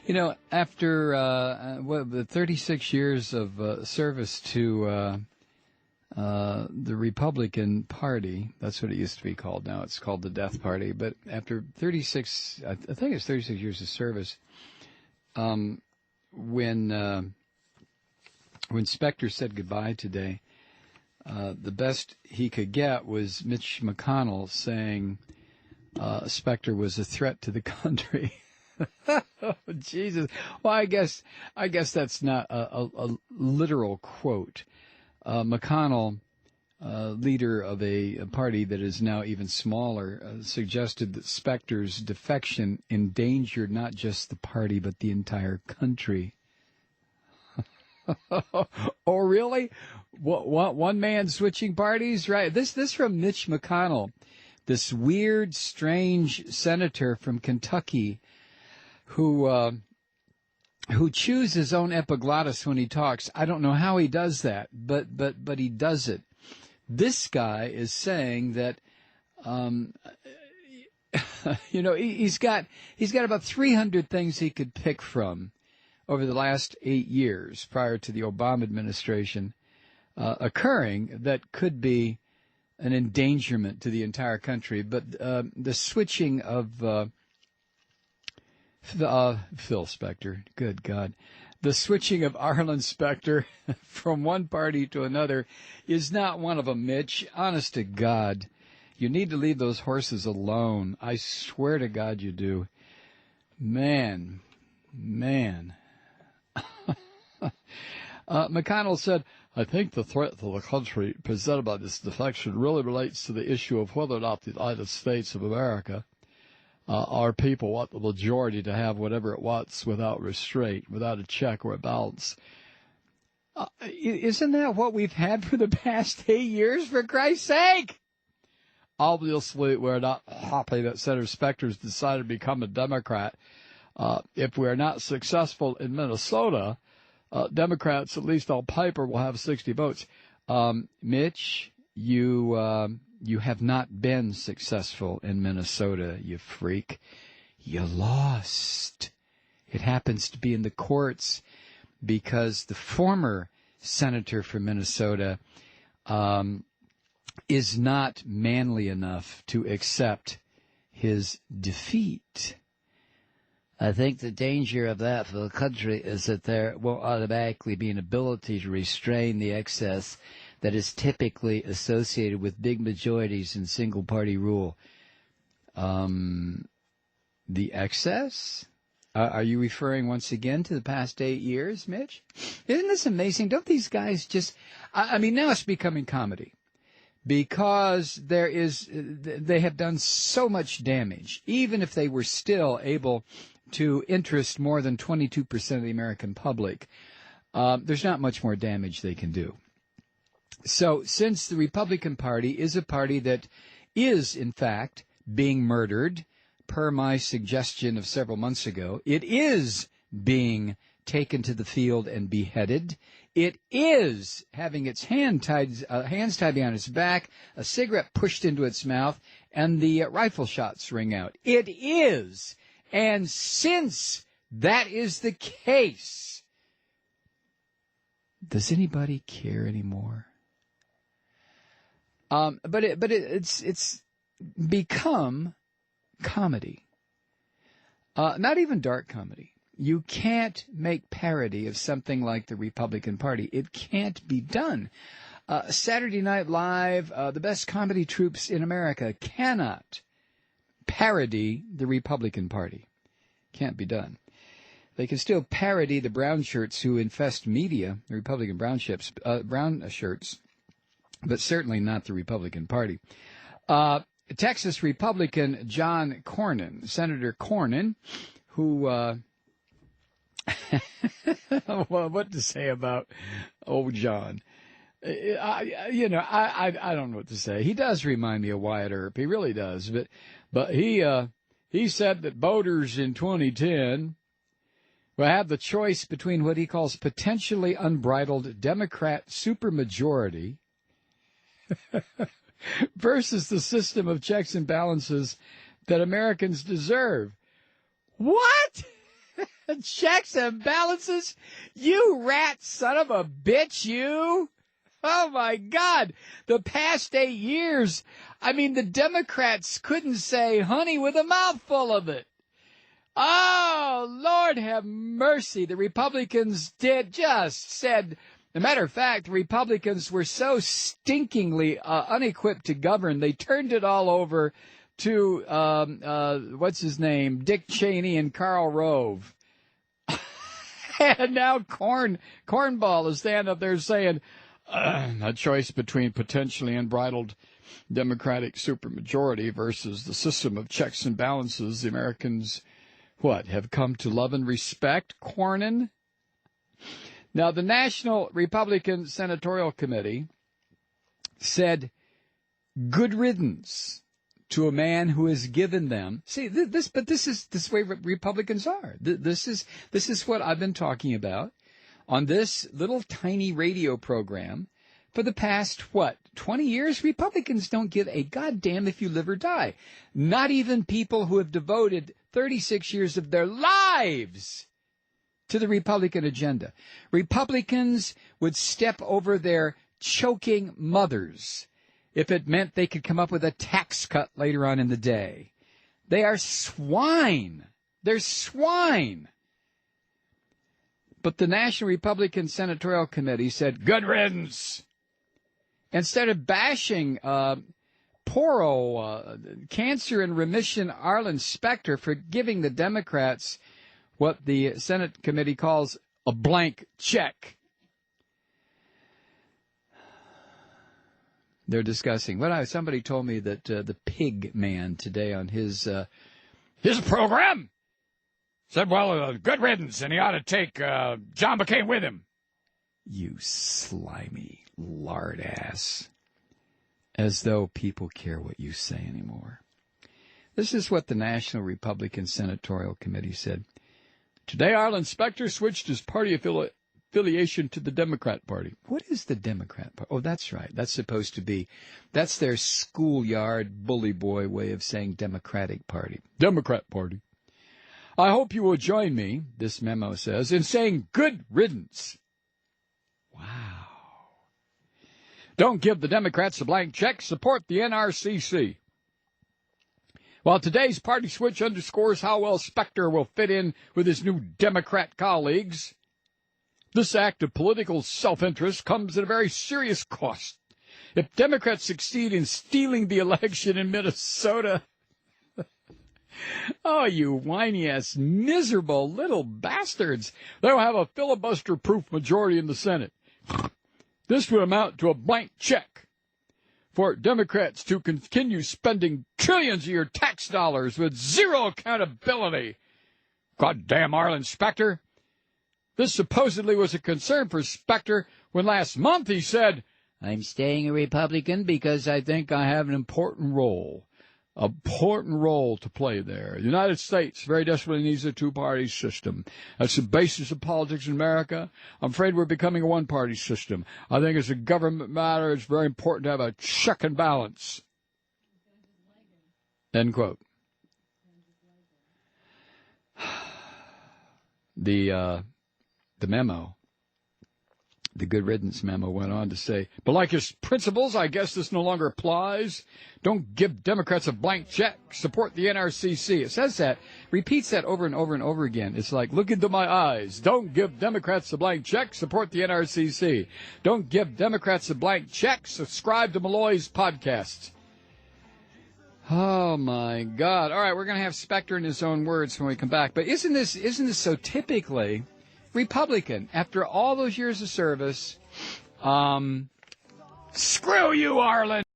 After the 36 years of service to the Republican Party, that's what it used to be called. Now it's called the Death Party. But after 36, I think it's 36 years of service, when Specter said goodbye today, the best he could get was Mitch McConnell saying Specter was a threat to the country. Oh, Jesus. Well, I guess that's not a literal quote. McConnell, leader of a party that is now even smaller, suggested that Specter's defection endangered not just the party but the entire country. Oh, really? What, one man switching parties? Right. This from Mitch McConnell, this weird, strange senator from Kentucky who chews his own epiglottis when he talks. I don't know how he does that, but he does it. This guy is saying that, he's got about 300 things he could pick from over the last 8 years prior to the Obama administration occurring that could be an endangerment to the entire country. But the switching of Phil Spector, good God. The switching of Arlen Specter from one party to another is not one of them, Mitch. Honest to God, you need to leave those horses alone. I swear to God you do. Man. McConnell said, I think the threat to the country presented by this defection really relates to the issue of whether or not the United States of America, our people, want the majority to have whatever it wants without restraint, without a check or a balance. Isn't that what we've had for the past 8 years, for Christ's sake? Obviously, we're not happy that Senator Specter's decided to become a Democrat. If we're not successful in Minnesota, Democrats, at least on paper, will have 60 votes. Mitch, you have not been successful in Minnesota, you freak. You lost. It happens to be in the courts because the former senator from Minnesota is not manly enough to accept his defeat. I think the danger of that for the country is that there won't automatically be an ability to restrain the excess that is typically associated with big majorities in single-party rule. The excess? Are you referring once again to the past 8 years, Mitch? Isn't this amazing? Don't these guys just... I mean, now it's becoming comedy because they have done so much damage, even if they were still able to interest more than 22% of the American public. There's not much more damage they can do. So since the Republican Party is a party that is, in fact, being murdered, per my suggestion of several months ago, it is being taken to the field and beheaded. It is having its hands tied behind its back, a cigarette pushed into its mouth, and the rifle shots ring out. It is. And since that is the case, does anybody care anymore? But it's become comedy. Not even dark comedy. You can't make parody of something like the Republican Party. It can't be done. Saturday Night Live, the best comedy troops in America, cannot parody the Republican Party. Can't be done. They can still parody the brown shirts who infest media, the Republican brown shirts, but certainly not the Republican Party. Texas Republican John Cornyn, Senator Cornyn, who, well, what to say about old John? I don't know what to say. He does remind me of Wyatt Earp. He really does. But he said that voters in 2010 will have the choice between what he calls potentially unbridled Democrat supermajority versus the system of checks and balances that Americans deserve. What? Checks and balances? You rat son of a bitch, you. Oh, my God. The past 8 years, I mean, the Democrats couldn't say honey with a mouthful of it. Oh, Lord have mercy. The Republicans said, as a matter of fact, the Republicans were so stinkingly unequipped to govern, they turned it all over to, what's his name, Dick Cheney and Karl Rove. And now Cornball is standing up there saying, a choice between potentially unbridled Democratic supermajority versus the system of checks and balances the Americans, have come to love and respect, Cornyn? Now, the National Republican Senatorial Committee said, good riddance to a man who has given them. See, this is the way Republicans are. This is what I've been talking about on this little tiny radio program for the past, 20 years? Republicans don't give a goddamn if you live or die. Not even people who have devoted 36 years of their lives to the Republican agenda. Republicans would step over their choking mothers if it meant they could come up with a tax cut later on in the day. They are swine. They're swine. But the National Republican Senatorial Committee said, good riddance. Instead of bashing poor old cancer in remission Arlen Specter for giving the Democrats what the Senate committee calls a blank check. They're discussing. Somebody told me that the pig man today on his program said, good riddance, and he ought to take John McCain with him. You slimy lard ass. As though people care what you say anymore. This is what the National Republican Senatorial Committee said. Today, Arlen Specter switched his party affiliation to the Democrat Party. What is the Democrat Party? Oh, that's right. That's their schoolyard bully boy way of saying Democratic Party. Democrat Party. I hope you will join me, this memo says, in saying good riddance. Wow. Don't give the Democrats a blank check. Support the NRCC. While today's party switch underscores how well Specter will fit in with his new Democrat colleagues, this act of political self-interest comes at a very serious cost. If Democrats succeed in stealing the election in Minnesota, oh, you whiny-ass, miserable little bastards, they'll have a filibuster-proof majority in the Senate. This would amount to a blank check for Democrats to continue spending trillions of your tax dollars with zero accountability. Goddamn Arlen Specter. This supposedly was a concern for Specter when last month he said, I'm staying a Republican because I think I have an important role to play there. The United States very desperately needs a two-party system. That's the basis of politics in America. I'm afraid we're becoming a one-party system. I think as a government matter, it's very important to have a check and balance. End quote. The memo, the good riddance memo, went on to say, but like his principles, I guess this no longer applies. Don't give Democrats a blank check. Support the NRCC. It says that, repeats that over and over and over again. It's like, look into my eyes. Don't give Democrats a blank check. Support the NRCC. Don't give Democrats a blank check. Subscribe to Malloy's podcast. Oh, my God. All right, we're going to have Specter in his own words when we come back. But isn't this so typically Republican? After all those years of service, screw you, Arlen.